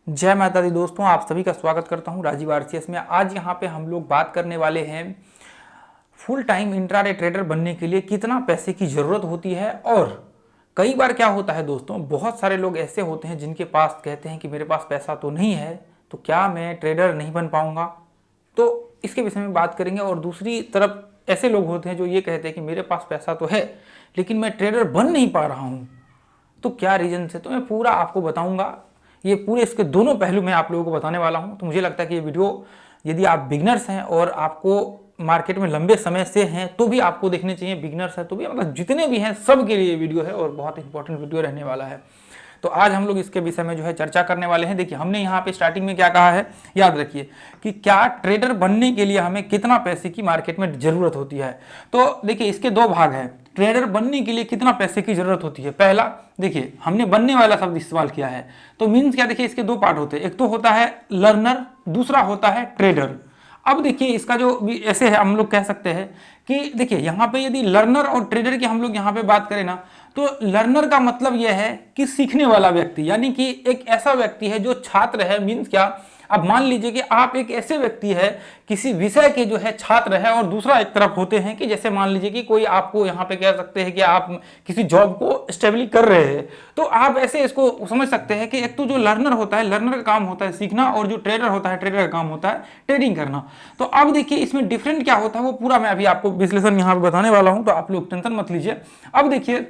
जय माता दी दोस्तों, आप सभी का स्वागत करता हूं राजीव आरसीएस में। आज यहां पे हम लोग बात करने वाले हैं फुल टाइम इंट्राडे ट्रेडर बनने के लिए कितना पैसे की ज़रूरत होती है। और कई बार क्या होता है दोस्तों, बहुत सारे लोग ऐसे होते हैं जिनके पास कहते हैं कि मेरे पास पैसा तो नहीं है, तो क्या मैं ट्रेडर नहीं बन पाऊंगा। तो इसके विषय में बात करेंगे। और दूसरी तरफ ऐसे लोग होते हैं जो ये कहते हैं कि मेरे पास पैसा तो है लेकिन मैं ट्रेडर बन नहीं पा रहा हूँ, तो क्या रीजन है, तो मैं पूरा आपको बताऊंगा। ये पूरे इसके दोनों पहलू मैं आप लोगों को बताने वाला हूं। तो मुझे लगता है कि ये वीडियो यदि आप बिगनर्स हैं और आपको मार्केट में लंबे समय से हैं तो भी आपको देखने चाहिए, बिगनर्स हैं तो भी, मतलब जितने भी हैं सब के लिए ये वीडियो है और बहुत इंपॉर्टेंट वीडियो रहने वाला है। तो आज हम लोग इसके विषय में जो है चर्चा करने वाले हैं। देखिए, हमने यहाँ पे स्टार्टिंग में क्या कहा है, याद रखिए कि क्या ट्रेडर बनने के लिए हमें कितना पैसे की मार्केट में जरूरत होती है। तो देखिए, इसके दो भाग हैं। ट्रेडर बनने के लिए कितना पैसे की जरूरत होती है। पहला, देखिए हमने बनने वाला शब्द इस्तेमाल किया है, तो मीन्स क्या, देखिए इसके दो पार्ट होते हैं। एक तो होता है लर्नर, दूसरा होता है ट्रेडर। अब देखिए इसका जो भी ऐसे है, हम लोग कह सकते हैं कि देखिए यहाँ पे यदि लर्नर और ट्रेडर की हम लोग यहाँ पे बात करें ना, तो लर्नर का मतलब यह है कि सीखने वाला व्यक्ति, यानी कि एक ऐसा व्यक्ति है जो छात्र है। मीन्स क्या, अब मान लीजिए कि आप एक ऐसे व्यक्ति है, किसी विषय के जो है छात्र है, और दूसरा एक तरफ होते हैं कि जैसे मान लीजिए कि कोई आपको यहाँ पे कह सकते हैं कि आप किसी जॉब को स्टेबलिश कर रहे हैं, तो आप ऐसे इसको समझ सकते हैं कि एक तो जो लर्नर होता है, लर्नर का काम होता है सीखना, और जो ट्रेडर होता है, ट्रेडर का काम होता है ट्रेडिंग करना। तो अब देखिए इसमें डिफरेंट क्या होता है वो पूरा मैं अभी आपको विश्लेषण यहाँ पे बताने वाला हूँ, तो आप लोग टेंशन मत लीजिए। अब देखिए,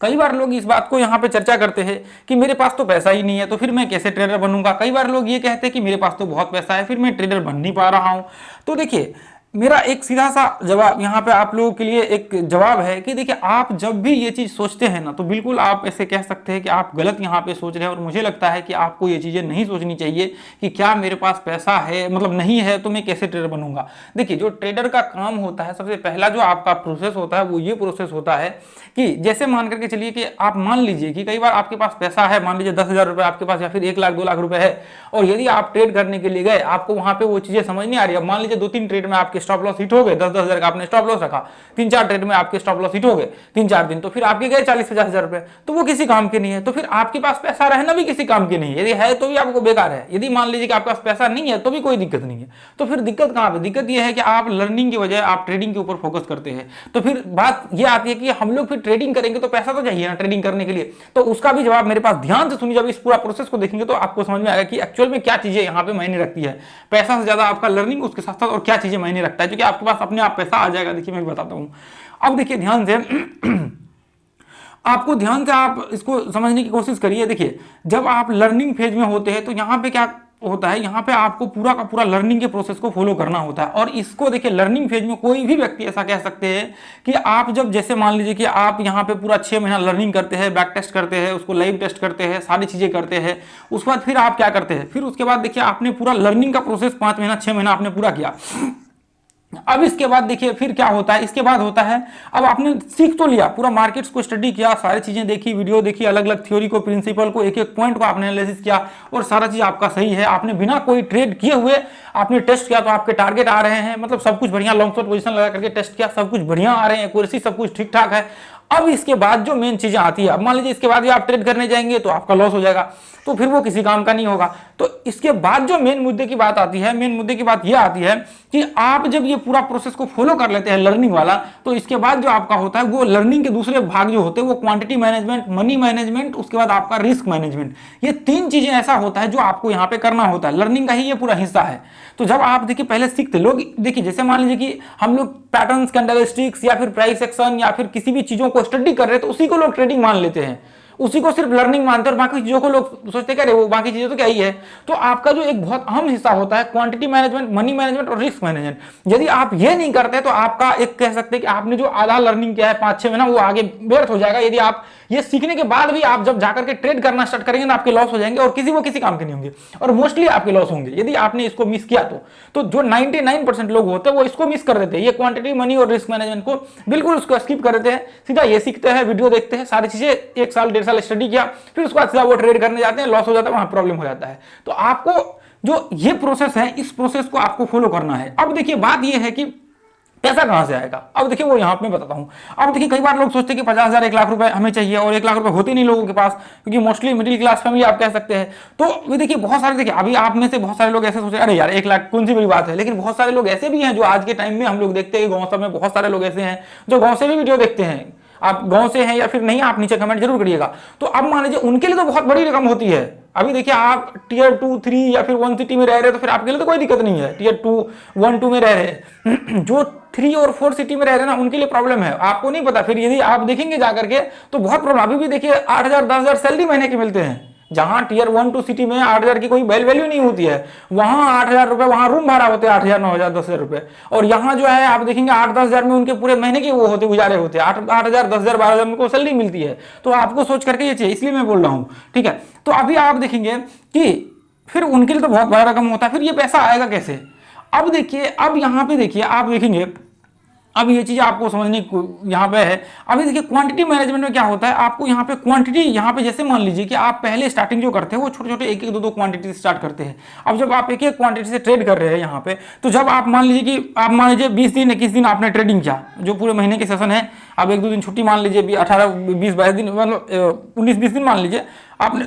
कई बार लोग इस बात को यहाँ पे चर्चा करते हैं कि मेरे पास तो पैसा ही नहीं है तो फिर मैं कैसे ट्रेडर बनूंगा। कई बार लोग ये कहते हैं कि मेरे पास तो बहुत पैसा है फिर मैं ट्रेडर बन नहीं पा रहा हूं। तो देखिए, मेरा एक सीधा सा जवाब यहाँ पे आप लोगों के लिए एक जवाब है कि देखिए, आप जब भी ये चीज़ सोचते हैं ना, तो बिल्कुल आप ऐसे कह सकते हैं कि आप गलत यहाँ पे सोच रहे हैं। और मुझे लगता है कि आपको ये चीज़ें नहीं सोचनी चाहिए कि क्या मेरे पास पैसा है, मतलब नहीं है तो मैं कैसे ट्रेडर बनूंगा। देखिए, जो ट्रेडर का काम होता है, सबसे पहला जो आपका प्रोसेस होता है वो ये प्रोसेस होता है कि जैसे मान करके चलिए कि आप मान लीजिए कि कई बार आपके पास पैसा है, मान लीजिए 10,000 रुपये आपके पास या फिर 1 लाख 2 लाख रुपए है, और यदि आप ट्रेड करने के लिए गए, आपको वहां पे वो चीजें समझ नहीं आ रही। अब मान लीजिए 2-3 ट्रेड में आपके स्टॉप लॉस हिट हो गए, 10-10 हजार का आपने स्टॉप लॉस रखा, 3-4 ट्रेड में आपके स्टॉप लॉस हिट हो गए 3-4 दिन, तो फिर आपके गए 40-50 हजार रुपए, तो वो किसी काम के नहीं है। तो फिर आपके पास पैसा रहना भी किसी काम के नहीं है, यदि है तो भी आपको बेकार है। यदि मान लीजिए कि आपके पास पैसा नहीं है तो भी कोई दिक्कत नहीं है। तो फिर दिक्कत कहां पे, दिक्कत ये है कि आप लर्निंग की वजह आप ट्रेडिंग के ऊपर फोकस करते हैं। तो फिर बात ये आती है कि हम लोग फिर ट्रेडिंग करेंगे तो पैसा तो चाहिए ना ट्रेडिंग करने के लिए। तो उसका भी जवाब मेरे पास, ध्यान से सुनिए, जब इस पूरा प्रोसेस को देखेंगे तो आपको समझ में आएगा कि एक्चुअल में क्या चीजें यहाँ पे मायने रखती है। पैसा से ज्यादा आपका लर्निंग, उसके साथ साथ और क्या चीजें मायने रखता है, क्योंकि आपके पास अपने आप पैसा आ जाएगा। देखिए मैं बताता हूं। अब देखिए ध्यान से आपको ध्यान से आप इसको समझने की कोशिश करिए। देखिए, जब आप लर्निंग फेज में होते हैं तो यहाँ पे क्या होता है, यहाँ पे आपको पूरा का पूरा लर्निंग के प्रोसेस को फॉलो करना होता है। और इसको देखिए, लर्निंग फेज में कोई भी व्यक्ति ऐसा कह सकते हैं कि आप जब जैसे मान लीजिए कि आप यहाँ पे पूरा 6 महीना लर्निंग करते हैं, बैक टेस्ट करते हैं, उसको लाइव टेस्ट करते हैं, सारी चीजें करते हैं, उसके बाद फिर आप क्या करते हैं, फिर उसके बाद देखिए आपने पूरा लर्निंग का प्रोसेस 5 महीना 6 महीना आपने पूरा किया। अब इसके बाद देखिए फिर क्या होता है, इसके बाद होता है, अब आपने सीख तो लिया, पूरा मार्केट्स को स्टडी किया, सारी चीजें देखी, वीडियो देखी, अलग अलग थ्योरी को, प्रिंसिपल को, एक एक पॉइंट को आपने एनालिसिस किया, और सारा चीज आपका सही है। आपने बिना कोई ट्रेड किए हुए आपने टेस्ट किया तो आपके टारगेट आ रहे हैं, मतलब सब कुछ बढ़िया, लॉन्ग शॉर्ट पोजीशन लगा करके टेस्ट किया, सब कुछ बढ़िया आ रहे हैं, एक्यूरेसी सब कुछ ठीक ठाक है। अब इसके बाद जो मेन चीजें आती है, अब मान लीजिए इसके बाद भी आप ट्रेड करने जाएंगे तो आपका लॉस हो जाएगा, तो फिर वो किसी काम का नहीं होगा। तो इसके बाद जो मेन मुद्दे की बात आती है, मेन मुद्दे की बात यह आती है कि आप जब ये पूरा प्रोसेस को फॉलो कर लेते हैं लर्निंग वाला, तो इसके बाद जो आपका होता है वो लर्निंग के दूसरे भाग जो होते हैं वो क्वांटिटी मैनेजमेंट, मनी मैनेजमेंट, उसके बाद आपका रिस्क मैनेजमेंट। ये 3 चीजें ऐसा होता है जो आपको यहाँ पे करना होता है, लर्निंग का ही ये पूरा हिस्सा है। तो जब आप देखिए पहले सीखते लोग, देखिए जैसे मान लीजिए कि हम लोग पैटर्न्स, कैंडलस्टिक्स या फिर प्राइस एक्शन या फिर किसी भी चीजों को स्टडी कर रहे हैं तो उसी को लोग ट्रेडिंग मान लेते हैं, उसी को सिर्फ लर्निंग मानते हैं, और बाकी चीजों को लोग सोचते क्या वो बाकी चीजें तो क्या ही है। तो आपका जो एक बहुत अहम हिस्सा होता है क्वांटिटी मैनेजमेंट, मनी मैनेजमेंट और रिस्क मैनेजमेंट, यदि आप ये नहीं करते तो आपका एक कह सकते हैं कि आपने जो आधा लर्निंग किया है 5-6 महीना वो आगे व्यर्थ हो जाएगा। यदि आप ये सीखने के बाद भी आप जब जाकर के ट्रेड करना स्टार्ट करेंगे ना, आपके लॉस हो जाएंगे और किसी काम के नहीं होंगे, और मोस्टली आपके लॉस होंगे यदि आपने इसको मिस किया। तो जो 99% लोग होते हैं वो इसको मिस कर देते हैं, ये क्वांटिटी, मनी और रिस्क मैनेजमेंट को बिल्कुल उसको स्किप कर देते हैं, सीधा ये सीखते हैं, वीडियो देखते हैं, सारी चीजें 1 साल 1.5 साल स्टडी किया, फिर उसके बाद सीधा वो ट्रेड करने जाते हैं, लॉस हो जाता है, वहां प्रॉब्लम हो जाता है। तो आपको जो ये प्रोसेस है, इस प्रोसेस को आपको फॉलो करना है। अब देखिए बात ये है कि पैसा कहां से आएगा? अब देखिए वो यहाँ पे मैं बताता हूँ। अब देखिए कई बार लोग सोचते हैं कि 50,000 1 लाख रुपए हमें चाहिए, और 1 लाख रुपए होते नहीं लोगों के पास, क्योंकि मोस्टली मिडिल क्लास फैमिली आप कह सकते हैं। तो ये देखिए बहुत सारे, देखिए अभी आप में से बहुत सारे लोग ऐसे सोचे अरे यार 1 लाख कौन सी बड़ी बात है, लेकिन बहुत सारे लोग ऐसे भी हैं जो आज के टाइम में हम लोग देखते हैं गाँव सब में बहुत सारे लोग ऐसे हैं जो गाँव से भी वीडियो देखते हैं। आप गांव से हैं या फिर नहीं, आप नीचे कमेंट जरूर करिएगा। तो अब मान लीजिए उनके लिए तो बहुत बड़ी रकम होती है। अभी देखिए आप टियर 2 3 या फिर 1 सिटी में रह रहे तो फिर आपके लिए तो कोई दिक्कत नहीं है, टियर 2 1 2 में रह रहे जो 3 और 4 सिटी में रह रहे ना उनके लिए प्रॉब्लम है, आपको नहीं पता। फिर यदि आप देखेंगे जाकर के तो बहुत प्रॉब्लम। अभी भी देखिए 8,000 10,000 सैलरी महीने के मिलते हैं, जहां टियर 1 2 सिटी में 8,000 की कोई वैल्यू नहीं होती है, वहां 8,000 रुपए वहां रूम भाड़ा होते हैं 8,000 9,000 10,000 रुपए। और यहाँ जो है आप देखेंगे 8-10,000 में उनके पूरे महीने के वो होते गुजारे होते हैं, 8,000 10,000 12,000 उनको सैलरी मिलती है। तो आपको सोच करके ये चाहिए, इसलिए मैं बोल रहा हूँ, ठीक है। तो अभी आप देखेंगे कि फिर उनके लिए तो बहुत बड़ा रकम होता है, फिर ये पैसा आएगा कैसे? अब देखिए, अब यहाँ पे देखिए आप देखेंगे, अब ये चीज आपको समझने यहाँ पे है। अभी देखिए क्वांटिटी मैनेजमेंट में क्या होता है, आपको यहाँ पे क्वांटिटी, यहाँ पे जैसे मान लीजिए कि आप पहले स्टार्टिंग जो करते हैं वो छोटे छोटे 1-1 2-2 क्वांटिटी से स्टार्ट करते हैं। अब जब आप 1-1 क्वांटिटी से ट्रेड कर रहे हैं यहाँ पे, तो जब आप मान लीजिए कि आप मान लीजिए 20 दिन 21 दिन आपने ट्रेडिंग किया, जो पूरे महीने के सेशन है, अब 1-2 दिन छुट्टी मान लीजिए, 18-20-22 दिन मतलब 19-20 दिन मान लीजिए आपने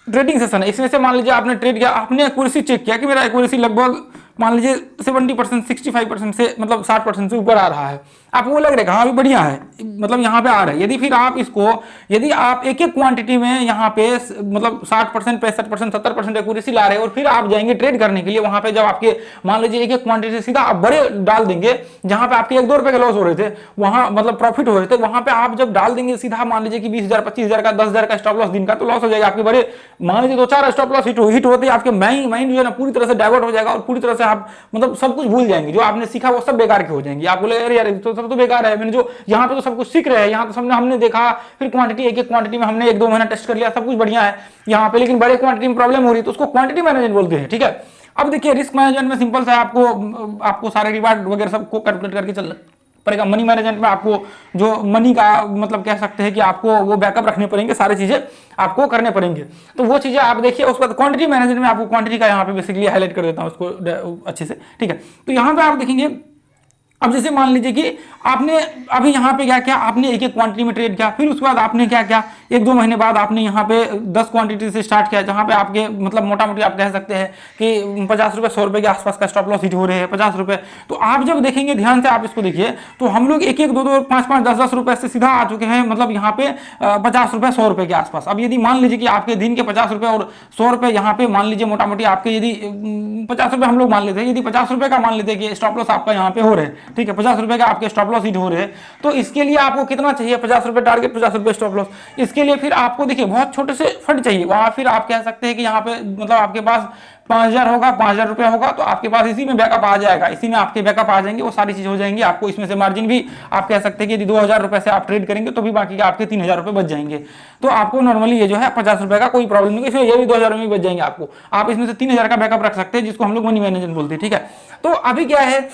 ट्रेडिंग सेशन है, इसमें से मान लीजिए आपने ट्रेड किया, आपने एक्यूरेसी चेक किया कि मेरा एक्यूरेसी लगभग मान लीजिए 70% 65% से मतलब 60% से ऊपर आ रहा है, आपको वो लग रहा है हाँ भी बढ़िया है, मतलब यहाँ पे आ रहा है। यदि फिर आप इसको, यदि आप 1-1 क्वांटिटी में यहाँ पे मतलब 60% 65% 70% एक्यूरेसी ला रहे हैं और फिर आप जाएंगे ट्रेड करने के लिए, वहां पे जब आपके मान लीजिए 1-1 क्वांटिटी सीधा आप बड़े डाल देंगे, जहां पे आपके 1-2 रुपए के लॉस हो रहे थे, वहां मतलब प्रॉफिट हो रहे थे, वहां पे आप जब डाल देंगे सीधा मान लीजिए कि 20,000 25,000 का 10,000 का स्टॉप लॉस दिन का, तो लॉस हो जाएगा आपके बड़े, मान लीजिए 2-4 स्टॉप लॉस हिट होते आपके माइंड जो है ना पूरी तरह से डाइवर्ट हो जाएगा और पूरी तरह से आप मतलब सब कुछ भूल जाएंगे, जो आपने सीखा वो सब बेकार के हो जाएंगे। आप बोले अरे यार तो सब तो बेकार है, मैंने जो यहाँ पे तो सब कुछ सीख रहे हैं, यहाँ तो सबने हमने देखा, फिर क्वांटिटी 1-1 क्वांटिटी में हमने 1-2 महीना टेस्ट कर लिया, सब कुछ बढ़िया है यहाँ पे, लेकिन बड़े क्वांटिटी में प्रॉब्लम हो रही है, तो उसको क्वांटिटी मैनेजमेंट बोलते हैं, ठीक है। अब देखिए रिस्क मैनेजमेंट में सिंपल सा आपको सारे रिवार्ड वगैरह सबको कैलकुलेट करके चलना पड़ेगा। मनी मैनेजमेंट में आपको जो मनी का मतलब कह सकते हैं कि आपको वो बैकअप रखने पड़ेंगे, सारी चीजें आपको करने पड़ेंगे, तो वो चीजें आप देखिए। उसके बाद क्वांटिटी मैनेजमेंट में आपको क्वांटिटी का यहाँ पे बेसिकली हाईलाइट कर देता हूँ उसको अच्छे से, ठीक है। तो यहाँ पे आप देखेंगे, अब जैसे मान लीजिए कि आपने अभी यहाँ पे क्या किया, आपने 1-1 क्वांटिटी में ट्रेड किया, फिर उसके बाद आपने क्या किया, 1-2 महीने बाद आपने यहाँ पे 10 क्वांटिटी से स्टार्ट किया, जहाँ पे आपके मतलब मोटा मोटी आप कह सकते हैं कि 50 रुपये 100 रुपये के आसपास का स्टॉप लॉस हिट हो रहे हैं, 50 रुपये। तो आप जब देखेंगे ध्यान से, आप इसको देखिए, तो हम लोग 1-1 2-2 5-5 10-10 रुपये से सीधा आ चुके हैं, मतलब यहाँ पे 50 रुपये 100 रुपये के आसपास। अब यदि मान लीजिए कि आपके दिन के 50 रुपये और 100 रुपये यहाँ पे मान लीजिए मोटा मोटी आपके, यदि 50 रुपये हम लोग मान लेते हैं, यदि 50 रुपये का मान लेते हैं कि स्टॉप लॉस आपका यहाँ पे हो रहे हैं, ठीक है, 50 रुपये का आपके स्टॉप लॉस हिट हो रहे हैं, तो इसके लिए आपको कितना चाहिए, 50 रुपये टारगेट 50 रुपये स्टॉप लॉस। इसके लिए फिर आपको देखिए बहुत छोटे से फंड चाहिए, वहां फिर आप कह सकते हैं कि यहाँ पे मतलब आपके पास 5,000 होगा, 5,000 रुपये होगा, तो आपके पास इसी में बैकअप आ जाएगा, इसी में आपके बैकअप आ जाएंगे, वो सारी चीज हो जाएंगी। आपको इसमें से मार्जिन भी आप कह सकते हैं कि यदि 2,000 रुपये से आप ट्रेड करेंगे तो भी बाकी के आपके 3,000 रुपये बच जाएंगे। तो आपको नॉर्मली ये जो है 50 रुपये का कोई प्रॉब्लम नहीं, इसमें ये भी 2,000 में बच जाएंगे आपको। आप इसमें से 3,000 का बैकअप रख सकते हैं, जिसको हम लोग मनी मैनेजमेंट बोलते हैं, ठीक है। तो अभी क्या है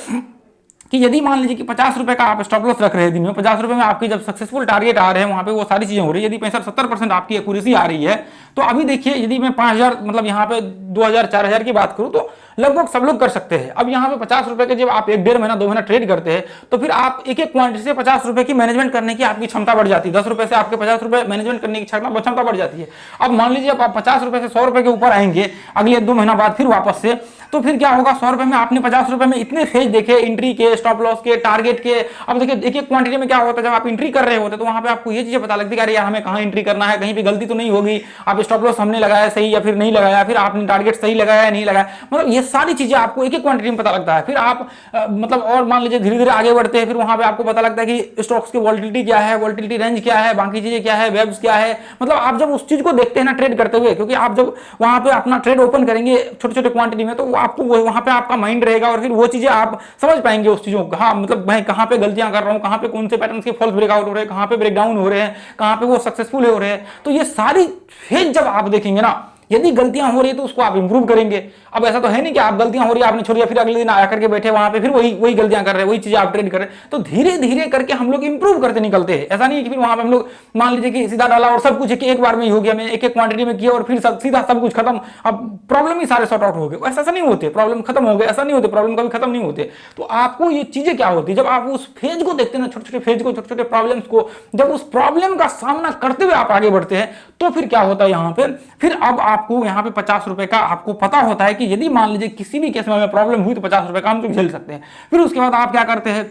कि यदि मान लीजिए कि 50 रुपये का आप स्टॉप लॉस रख रहे हैं दिन में, 50 रुपये में आपकी जब सक्सेसफुल टारगेट आ रहे हैं, वहां पे वो सारी चीजें हो रही है, यदि 65-70% आपकी एक्यूरेसी आ रही है, तो अभी देखिए यदि मैं 5,000 मतलब यहाँ पे 2,000 4,000 की बात करूं तो लगभग सब लोग कर सकते हैं। अब यहाँ पे 50 रुपये के जब आप 1-1.5 महीना 2 महीना ट्रेड करते हैं, तो फिर आप 1-1 क्वांटिटी से 50 रुपये की मैनेजमेंट करने की आपकी क्षमता बढ़ जाती है। 10 रुपये से आपके 50 रुपये मैनेजमेंट करने की क्षमता बढ़ जाती है। अब मान लीजिए आप 50 रुपये से 100 रुपये के ऊपर आएंगे अगले 1-2 महीना बाद फिर वापस से, तो फिर क्या होगा, 100 रुपये में आपने 50 रुपये में इतने फेज देखे, एंट्री के, स्टॉप लॉस के, टारगेट के। अब देखिए 1-1 क्वांटिटी में क्या होता है, जब आप एंट्री कर रहे होते तो वहां पे आपको ये चीजें पता लगती है कि यार हमें कहाँ एंट्री करना है, कहीं पे गलती तो नहीं होगी, आप स्टॉप लॉस हमने लगाया सही या फिर नहीं लगाया, फिर आपने टारगेट सही लगाया नहीं लगाया, मतलब ये सारी चीजें आपको 1-1 क्वांटिटी में पता लगता है। फिर आप मतलब और मान लीजिए धीरे धीरे आगे बढ़ते हैं, फिर वहां पे आपको पता लगता है कि स्टॉक्स की वोलेटिलिटी क्या है, वोलेटिलिटी रेंज क्या है, बाकी चीजें क्या है, वेब्स क्या है। मतलब आप जब उस चीज को देखते हैं ना ट्रेड करते हुए, क्योंकि आप जब वहां पे अपना ट्रेड ओपन करेंगे छोटे छोटे क्वांटिटी में, तो आपको वहां पे आपका माइंड रहेगा और फिर वो चीजें आप समझ पाएंगे उस चीजों को। हाँ मतलब मैं कहां पे गलतियां कर रहा हूं, कहां पे कौन से पैटर्न्स के फॉल्स ब्रेकआउट हो रहे हैं, कहां पे ब्रेकडाउन हो रहे हैं, कहां पे वो सक्सेसफुल हो रहे हैं। तो ये सारी फेज जब आप देखेंगे ना, यदि गलतियां हो रही है तो उसको आप इंप्रूव करेंगे। अब ऐसा तो है नहीं कि आप गलतियां हो रही है आपने छोड़ दिया, फिर अगले दिन आकर के बैठे वहां पे फिर वही गलतियां कर रहे हैं, वही चीजें आप ट्रेड कर रहे हैं। तो धीरे धीरे करके हम लोग इंप्रूव करते निकलते हैं। ऐसा नहीं है कि फिर वहां पे हम लोग मान लीजिए कि सीधा डाला और सब कुछ एक बार में ही हो गया, मैं एक क्वांटिटी में किया और फिर सीधा सब कुछ खत्म, अब प्रॉब्लम ही सारे सॉर्ट आउट हो गए। ऐसा नहीं होते, प्रॉब्लम खत्म हो गए ऐसा नहीं होते, प्रॉब्लम कभी खत्म नहीं होते। तो आपको ये चीजें क्या होती है, जब आप उस फेज को देखते हैं ना, छोटे छोटे फेज को, छोटे छोटे प्रॉब्लम्स को, जब उस प्रॉब्लम का सामना करते हुए आप आगे बढ़ते हैं, तो फिर क्या होता है यहाँ पे, फिर अब आपको यहाँ पे 50 रुपए का आपको पता होता है कि यदि मान लीजिए किसी भी केस में प्रॉब्लम हुई तो 50 रुपए का हम तो झेल सकते हैं। फिर उसके बाद आप क्या करते हैं,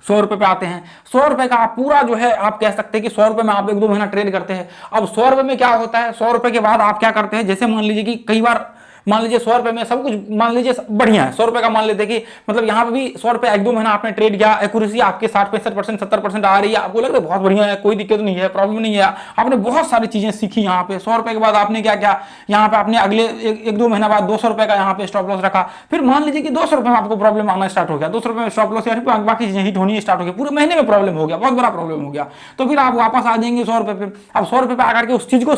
100 रुपए पे आते हैं। 100 रुपए का आप पूरा जो है आप कह सकते हैं कि 100 रुपए में आप 1-2 महीना ट्रेड करते हैं। अब 100 रुपए में क्या होता है, 100 रुपए के बाद आप क्या करते हैं, जैसे मान लीजिए कि कई बार मान लीजिए 100 रुपए में सब कुछ मान लीजिए बढ़िया है, 100 रुपए का मान लेते हैं कि मतलब यहाँ पे भी 100 रुपए 1-2 महीना आपने ट्रेड किया, एक्यूरेसी आपके 60-65%, 70% आ रही है, आपको लग रहा है बहुत बढ़िया है, कोई दिक्कत नहीं है, प्रॉब्लम नहीं है, आपने बहुत सारी चीजें सीखी। यहाँ पे 100 रुपए के बाद आपने क्या किया, यहाँ पे आपने अगले 1-2 महीना बाद 200 रुपए का यहाँ पे स्टॉप लॉस रखा। फिर मान लीजिए कि 200 रुपए में आपको प्रॉब्लम आना स्टार्ट हो गया, 200 रुपए में स्टॉप लॉस यानी बाकी चीजें हिट होनी स्टार्ट हो गई, पूरे महीने में प्रॉब्लम हो गया, बहुत बड़ा प्रॉब्लम हो गया। तो फिर आप वापस आ जाएंगे 100 रुपए पे। अब 100 रुपए पे आकर के उस चीज को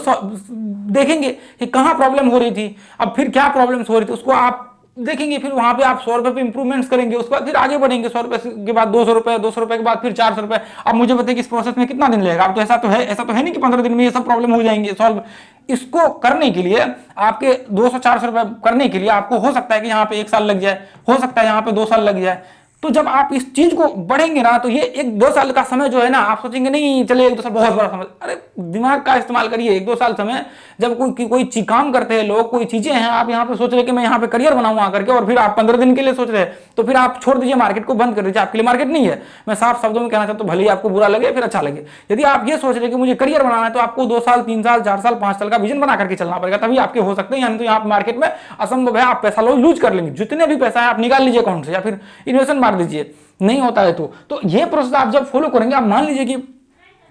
देखेंगे कि कहां प्रॉब्लम हो रही थी, अब फिर क्या प्रॉब्लम्स हो रही थी उसको आप देखेंगे, फिर वहां पे आप 100 रुपए पे इंप्रूवमेंट्स करेंगे, उसके बाद फिर आगे बढ़ेंगे। 100 रुपए के बाद 200 रुपए, 200 रुपए के बाद फिर 400 रुपए। अब मुझे बताइए कि इस प्रोसेस में कितना दिन लगेगा। अब तो ऐसा तो है नहीं कि 15 दिन में ये सब प्रॉब्लम हो जाएंगे सॉल्व। इसको करने के लिए आपके 200-400 रुपए करने के लिए आपको हो सकता है कि यहाँ पे 1 साल लग जाए, हो सकता है यहाँ पे 2 साल लग जाए। तो जब आप इस चीज को बढ़ेंगे ना, तो ये 1-2 साल का समय जो है ना, आप सोचेंगे नहीं चले 1-2 साल बहुत बड़ा समय, अरे दिमाग का इस्तेमाल करिए। 1-2 साल समय, जब कोई काम करते हैं लोग, कोई चीजें हैं, आप यहाँ पे सोच रहे कि मैं यहाँ पे करियर बनाऊंगा करके, और फिर आप 15 दिन के लिए सोच रहे हैं, तो फिर आप छोड़ दीजिए, मार्केट को बंद कर दीजिए, आपके लिए मार्केट नहीं है। मैं साफ शब्दों में कहना चाहता हूँ, भले ही आपको बुरा लगे फिर अच्छा लगे। यदि आप ये सोच रहे कि मुझे करियर बनाना है, तो आपको 2 साल 3 साल 4 साल 5 साल का विजन बना करके चलना पड़ेगा, तभी आपके हो सकते हैं। यानी तो यहाँ मार्केट में असंभव है, आप पैसा लूज कर लेंगे, जितने भी पैसा है आप निकाल लीजिए अकाउंट से या फिर इन्वेस्टमेंट मार दीजिए, नहीं होता है। तो ये प्रोसेस आप जब फॉलो करेंगे, आप मान लीजिए कि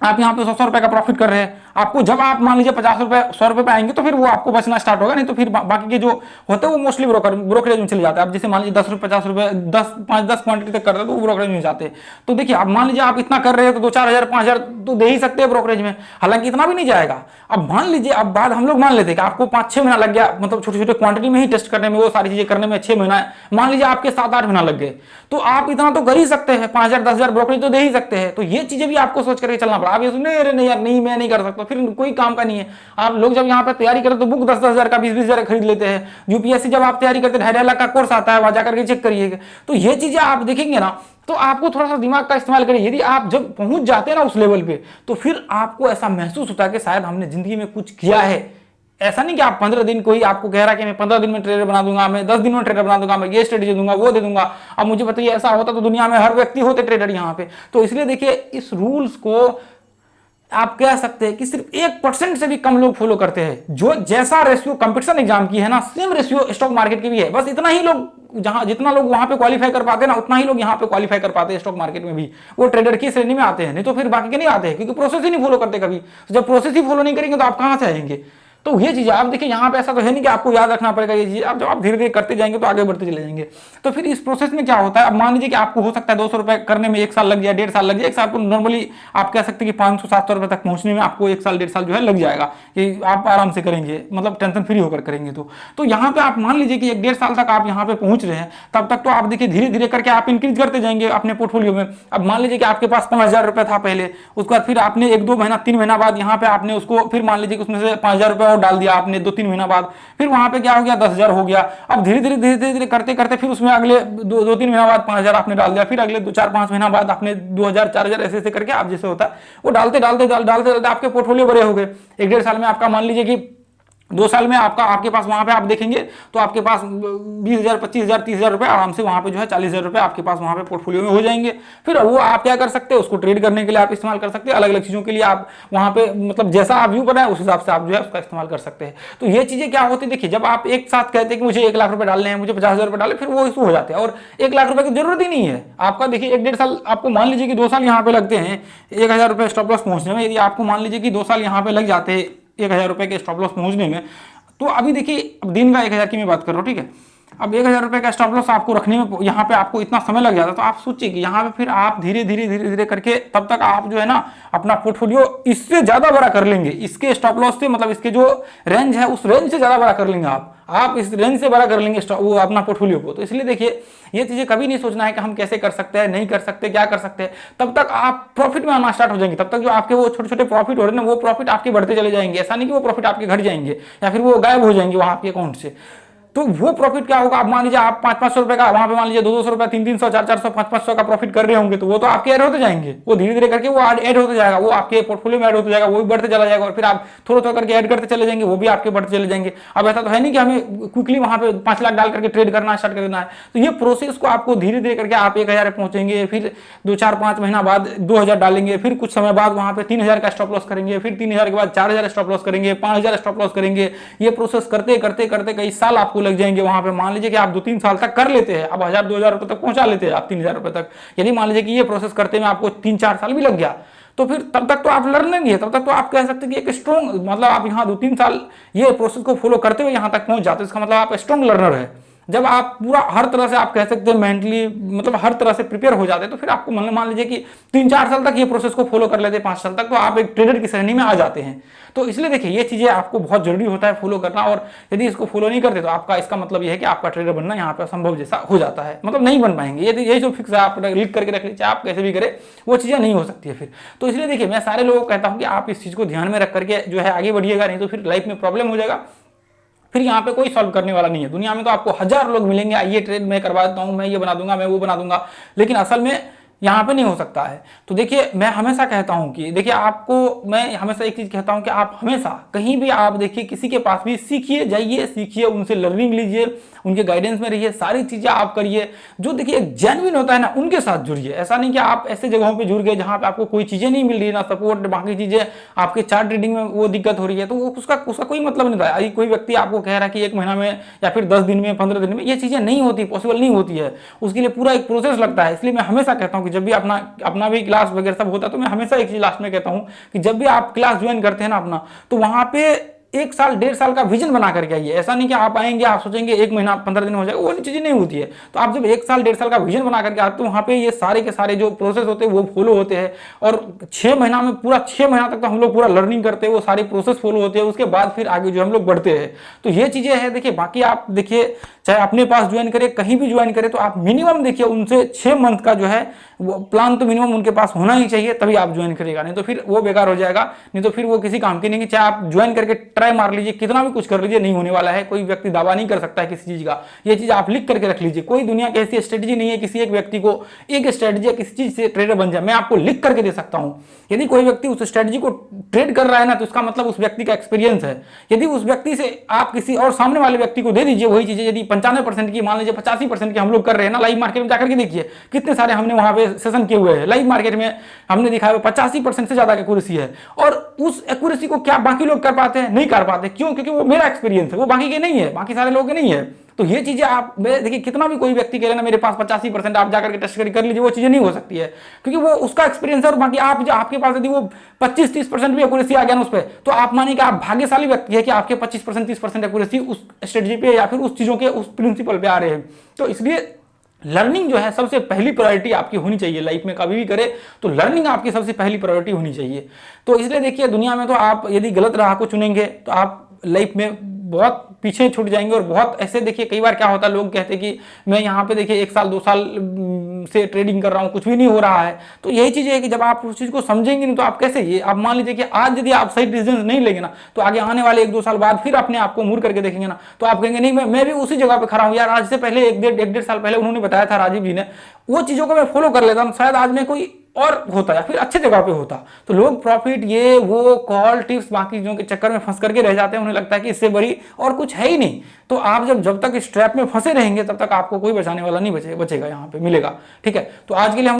आप यहाँ पे 100 रुपए का प्रॉफिट कर रहे हैं, आपको जब आप मान लीजिए 50 रुपए 100 रुपए पे आएंगे, तो फिर वो आपको बचना स्टार्ट होगा। नहीं तो फिर बाकी के जो होते हैं वो मोस्टली ब्रोकरेज में चले जाते हैं। आप जैसे मान लीजिए 10 रुपए 50 रुपए 5-10 क्वांटिटी तक करते हैं तो वो ब्रोकरेज में जाते हैं। तो देखिए, आप मान लीजिए आप इतना कर रहे हैं तो 2-4 हजार 5 हजार तो दे ही सकते हैं ब्रोकरेज में, हालांकि इतना भी नहीं जाएगा। अब मान लीजिए, अब बाद हम लोग मान लेते हैं कि आपको 5-6 महीना लग गया, मतलब छोटे छोटे क्वांटिटी में ही टेस्ट करने में, वो सारी चीजें करने में 6 महीना, मान लीजिए आपके 7-8 महीना लग गए, तो आप इतना तो कर ही सकते हैं, 5 हजार 10 हजार ब्रोकरेज तो दे ही सकते हैं। तो ये चीजें भी आपको सोच करके चलना पड़ा। आप ये सुने, अरे नहीं यार नहीं मैं नहीं कर सकता, फिर कोई काम का नहीं है। आप लोग जब यहाँ पे तैयारी करते तो बुक 10-10 हजार का 20-20 हजार खरीद लेते हैं। यूपीएससी जब आप तैयारी करते 2.5 लाख का कोर्स आता है, वहां जाकर के चेक करिएगा। तो ये चीजें आप देखेंगे ना, तो आपको थोड़ा सा दिमाग का इस्तेमाल करिए। यदि आप जब पहुंच जाते हैं ना उस लेवल पे, तो फिर आपको ऐसा महसूस होता है कि शायद हमने जिंदगी में कुछ किया है। ऐसा नहीं कि आप 15 दिन, कोई आपको कह रहा है कि मैं 15 दिन में ट्रेडर बना दूंगा, मैं 10 दिन में ट्रेडर बना दूंगा, मैं ये स्ट्रेटेजी दूंगा वो दे दूंगा। अब मुझे बताइए, ऐसा होता तो दुनिया में हर व्यक्ति होते ट्रेडर यहाँ पे। तो इसलिए देखिए, इस रूल्स को आप कह सकते हैं कि सिर्फ 1% से भी कम लोग फॉलो करते हैं। जो जैसा रेशियो कंपटीशन एग्जाम की है ना, सेम रेशियो स्टॉक मार्केट की भी है। बस इतना ही लोग, जहां जितना लोग वहां पे क्वालिफाई कर पाते हैं ना, उतना ही लोग यहाँ पे क्वालिफाई कर पाते हैं स्टॉक मार्केट में भी, वो ट्रेडर की श्रेणी में आते हैं। नहीं तो फिर बाकी के नहीं आते हैं, क्योंकि प्रोसेस ही नहीं फॉलो करते कभी। तो जब प्रोसेस ही फॉलो नहीं करेंगे तो आप कहां से आएंगे। तो ये चीजें आप देखिए, यहाँ पे ऐसा तो है नहीं कि आपको याद रखना पड़ेगा ये चीज। आप जब आप धीरे धीरे करते जाएंगे तो आगे बढ़ते चले जाएंगे। तो फिर इस प्रोसेस में क्या होता है, अब मान लीजिए कि आपको हो सकता है 200 रुपए करने में 1 साल लग जाए, 1.5 साल लग जाए। 1 साल को नॉर्मली आप कह सकते हैं कि 500-700 रुपए तक पहुंचने में आपको 1 साल 1.5 साल जो है लग जाएगा, कि आप आराम से करेंगे, मतलब टेंशन फ्री होकर करेंगे। तो यहाँ पे आप मान लीजिए कि 1-1.5 साल तक आप यहाँ पे पहुंच रहे हैं, तब तक तो आप देखिए धीरे धीरे करके आप इंक्रीज करते जाएंगे अपने पोर्टफोलियो में। अब मान लीजिए कि आपके पास 5,000 रुपए था पहले, उसके बाद फिर आपने 1-2 महीना 3 महीना बाद यहाँ पे आपने उसको फिर मान लीजिए कि उसमें से 5,000 रुपए और डाल दिया आपने 2-3 महीना बाद, फिर वहां पे क्या हो गया 10,000 हो गया। अब धीरे धीरे करते करते फिर उसमें अगले 2-3 महीना बाद 5,000 आपने डाल दिया, फिर अगले 2-4-5 महीना बाद आपने 2,000-4,000 ऐसे करके आप जैसे होता है वो डालते डालते आपके पोर्टफोलियो बड़े हो गए। 1-1.5 साल में आपका मान लीजिए कि 2 साल में आपके पास वहां पे आप देखेंगे तो आपके पास 20,000 25,000 30,000 रुपए आराम से वहां पे जो है 40,000 रुपए आपके पास वहां पे पोर्टफोलियो में हो जाएंगे। फिर वो आप क्या कर सकते हैं, उसको ट्रेड करने के लिए आप इस्तेमाल कर सकते हैं, अलग अलग चीजों के लिए आप वहां पे, मतलब जैसा आप व्यू बनाए उस हिसाब से आप जो है उसका इस्तेमाल कर सकते हैं। तो ये चीजें क्या होती है, देखिए जब आप एक साथ कहते हैं कि मुझे 1 लाख रुपए डालने हैं, मुझे 50,000 रुपए डाले, फिर वो इशू हो जाते हैं। और 1 लाख रुपए की जरूरत ही नहीं है आपका। देखिए 1-1.5 साल आपको मान लीजिए कि 2 साल यहाँ पे लगते हैं 1,000 रुपए स्टॉप लॉस पहुंचने में। यदि आपको मान लीजिए कि 2 साल यहाँ पे लग जाते हैं 1,000 रुपए के स्टॉप लॉस पहुंचने में, तो अभी देखिए अब दिन का 1,000 की मैं बात कर रहा हूँ, ठीक है। अब 1000 रुपये का स्टॉप लॉस आपको रखने में यहाँ पे आपको इतना समय लग जाता है, तो आप सोचिए कि यहाँ पे फिर आप धीरे धीरे करके तब तक आप जो है ना अपना पोर्टफोलियो इससे ज्यादा बड़ा कर लेंगे, इसके स्टॉप लॉस से, मतलब इसके जो रेंज है उस रेंज से ज्यादा बड़ा कर लेंगे आप इस रेंज से बड़ा कर लेंगे वो अपना पोर्टफोलियो को। तो इसलिए देखिए ये चीजें कभी नहीं सोचना है कि हम कैसे कर सकते हैं, नहीं कर सकते, क्या कर सकते हैं। तब तक आप प्रॉफिट में आना स्टार्ट हो जाएंगे, तब तक जो आपके वो छोटे छोटे प्रॉफिट हो रहे हैं ना वो प्रॉफिट आपके बढ़ते चले जाएंगे। ऐसा नहीं कि वो प्रॉफिट आपके घट जाएंगे या फिर वो गायब हो जाएंगे वहां आपके अकाउंट से। तो वो प्रॉफिट क्या होगा, आप मान लीजिए आप 500-500 रुपए का वहां पे मान लीजिए 200-200 रुपए, 300-300, 400-400, 500-500 का प्रॉफिट कर रहे होंगे, तो वो तो आपके ऐड होते जाएंगे, वो धीरे धीरे करके वो ऐड होते जाएगा, वो आपके पोर्टफोलियो में ऐड होते जाएगा, वो भी बढ़ते चला जाएगा और फिर आप थोड़ा थोड़ा करके ऐड करते चले जाएंगे, वो भी आपके बढ़ते चले जाएंगे। अब ऐसा तो है नहीं कि हमें क्विकली वहां पे 5 लाख डाल करके ट्रेड करना स्टार्ट कर देना है। तो ये प्रोसेस को आपको धीरे धीरे करके आप 1000 पहुंचेंगे, फिर 2-4-5 महीना बाद 2000 डालेंगे, फिर कुछ समय बाद वहां पे 3000 का स्टॉप लॉस करेंगे, फिर 3000 के बाद 4000 स्टॉप लॉस करेंगे, 5000 स्टॉप लॉस करेंगे। ये प्रोसेस करते करते करते कई साल आपको लग जाएंगे। वहां पे मान लीजिए कि आप 2-3 साल तक कर लेते हैं, अब 1000-2000 रुपए तक पहुंचा लेते हैं आप 3000 रुपए तक, यदि मान लीजिए कि ये प्रोसेस करते में आपको 3-4 साल भी लग गया, तो फिर तब तक तो आप लर्निंग है, तब तक तो आप कह सकते हैं कि एक स्ट्रॉन्ग, मतलब आप यहाँ 2-3 साल ये प्रोसेस को फॉलो करते हुए यहाँ तक पहुंच जाते हैं, इसका मतलब आप स्ट्रॉन्ग लर्नर है। जब आप पूरा हर तरह से आप कह सकते हैं मेंटली, मतलब हर तरह से प्रिपेयर हो जाते हैं, तो फिर आपको मान लीजिए कि 3-4 साल तक ये प्रोसेस को फॉलो कर लेते हैं, 5 साल तक, तो आप एक ट्रेडर की श्रेणी में आ जाते हैं। तो इसलिए देखिए ये चीजें आपको बहुत जरूरी होता है फॉलो करना, और यदि इसको फॉलो नहीं करते तो आपका इसका मतलब ये है कि आपका ट्रेडर बनना यहाँ पे असंभव जैसा हो जाता है, मतलब नहीं बन पाएंगे। ये जो फिक्स है आप लिख करके रख लीजिए, आप कैसे भी करें वो चीजें नहीं हो सकती है फिर। तो इसलिए देखिए मैं सारे लोगों को कहता हूँ कि आप इस चीज को ध्यान में रख करके जो है आगे बढ़िएगा, नहीं तो फिर लाइफ में प्रॉब्लम हो जाएगा। फिर यहाँ पे कोई सॉल्व करने वाला नहीं है। दुनिया में तो आपको 1000 लोग मिलेंगे, ये ट्रेड मैं करवा देता हूँ, मैं ये बना दूंगा, मैं वो बना दूंगा, लेकिन असल में यहाँ पे नहीं हो सकता है। तो देखिए मैं हमेशा कहता हूँ कि देखिए आपको मैं हमेशा एक चीज कहता हूँ कि आप हमेशा कहीं भी आप देखिए किसी के पास भी सीखिए, जाइए सीखिए, उनसे लर्निंग लीजिए, उनके गाइडेंस में रहिए, सारी चीजें आप करिए। जो देखिए एक जेन्युइन होता है ना उनके साथ जुड़िए। ऐसा नहीं कि आप ऐसे जगहों पे जुड़ गए जहां पे आपको कोई चीजें नहीं मिल रही है, ना सपोर्ट, बाकी चीजें, आपके चार्ट रीडिंग में वो दिक्कत हो रही है, तो वो उसका कोई मतलब नहीं था। कोई व्यक्ति आपको कह रहा है कि 1 महीना में या फिर 10 दिन में, 15 दिन में, ये चीजें नहीं होती, पॉसिबल नहीं होती है, उसके लिए पूरा एक प्रोसेस लगता है। इसलिए मैं हमेशा कहता हूँ कि जब भी अपना भी क्लास वगैरह सब होता है, तो मैं हमेशा एक चीज लास्ट में कहता हूँ कि जब भी आप क्लास ज्वाइन करते हैं ना अपना, तो वहां पे 1 साल 1.5 साल का विजन बना करके आइए। ऐसा नहीं कि आप आएंगे आप सोचेंगे 1 महीना 15 दिन हो जाएगा, वो चीजें नहीं होती है। तो आप जब 1 साल 1.5 साल का विजन बना करके आते, तो वहां पे ये सारे के सारे जो प्रोसेस होते हैं वो फॉलो होते हैं, और 6 महीना में पूरा 6 महीना तक तो हम लोग पूरा लर्निंग करते हैं, वो सारे प्रोसेस फॉलो होते हैं, उसके बाद फिर आगे जो हम लोग बढ़ते हैं। तो ये चीजें हैं। देखिए बाकी आप देखिए चाहे अपने पास ज्वाइन करें, कहीं भी ज्वाइन करें, तो आप मिनिमम देखिए उनसे 6 मंथ का जो है वो प्लान तो मिनिमम उनके पास होना ही चाहिए, तभी आप ज्वाइन करेगा, नहीं तो फिर वो बेकार हो जाएगा, नहीं तो फिर वो किसी काम की नहीं। चाहे आप ज्वाइन करके ट्राई मार लीजिए, कितना भी कुछ कर लीजिए, नहीं होने वाला है। कोई व्यक्ति दावा नहीं कर सकता है किसी चीज का। ये चीज आप लिख करके रख लीजिए। कोई दुनिया की ऐसी स्ट्रेटेजी नहीं है किसी एक व्यक्ति को एक स्ट्रेटेजी या किसी चीज से ट्रेडर बन जाए। मैं आपको लिख करके दे सकता हूं। यदि कोई व्यक्ति उस स्ट्रेटेजी को ट्रेड कर रहा है ना, तो उसका मतलब उस व्यक्ति का एक्सपीरियंस है। यदि उस व्यक्ति से आप किसी और सामने वाले व्यक्ति को दे दीजिए वही चीजें, यदि 95% की, मान लीजिए 85% की हम लोग कर रहे हैं ना, लाइव मार्केट में जाकर के देखिए कितने सारे हमने वहां पे सेशन किए हुए हैं। लाइव मार्केट में हमने दिखाया 85% से ज्यादा एक्यूरेसी है, और उस एक्यूरेसी को क्या बाकी लोग कर पाते हैं? नहीं कर पाते। क्यों? क्योंकि वो मेरा एक्सपीरियंस है, वो बाकी के नहीं है, बाकी सारे लोगों के नहीं है। तो ये चीजें आप देखिए, कितना भी कोई व्यक्ति कह रहे ना मेरे पास 85%, आप जाकर के टेस्ट कर लीजिए, वो चीजें नहीं हो सकती है, क्योंकि वो उसका एक्सपीरियंस है। और बाकी आप जो आपके पास यदि वो 25-30% भी एक्यूरेसी आ गया ना उस पर, तो आप मानिए कि आप भाग्यशाली व्यक्ति है कि आपके 25% 30% एक्यूरेसी उस स्ट्रेटजी पे या फिर उस चीजों के उस प्रिंसिपल पे आ रहे हैं। तो इसलिए लर्निंग जो है सबसे पहली प्रायोरिटी आपकी होनी चाहिए। लाइफ में कभी भी करे तो लर्निंग आपकी सबसे पहली प्रायोरिटी होनी चाहिए। तो इसलिए देखिए दुनिया में तो आप यदि गलत राह को चुनेंगे तो आप लाइफ में बहुत पीछे छूट जाएंगे। और बहुत ऐसे देखिए कई बार क्या होता है, लोग कहते हैं कि मैं यहाँ पे देखिए 1 साल 2 साल से ट्रेडिंग कर रहा हूँ, कुछ भी नहीं हो रहा है। तो यही चीज़ है कि जब आप उस चीज़ को समझेंगे नहीं तो आप कैसे, ये आप मान लीजिए कि आज यदि आप सही डिसीजन नहीं लेंगे ना, तो आगे आने वाले 1-2 साल बाद फिर अपने आप को मुड़ करके देखेंगे ना, तो आप कहेंगे नहीं मैं भी उसी जगह पे खड़ा हूँ यार। आज से पहले 1-1.5 साल पहले उन्होंने बताया था, राजीव जी ने, वो चीज़ों को मैं फॉलो कर लेता हूँ, शायद आज मैं कोई और होता या फिर अच्छे जगह पे होता। तो लोग प्रॉफिट, ये वो कॉल टिप्स बाकी चीजों के चक्कर में फंस करके रह जाते हैं। उन्हें लगता है कि इससे बड़ी और कुछ है ही नहीं। तो आप जब तक इस ट्रैप में फंसे रहेंगे तब तक आपको कोई बचाने वाला नहीं बचेगा, यहाँ पे मिलेगा। ठीक है, तो आज के लिए हम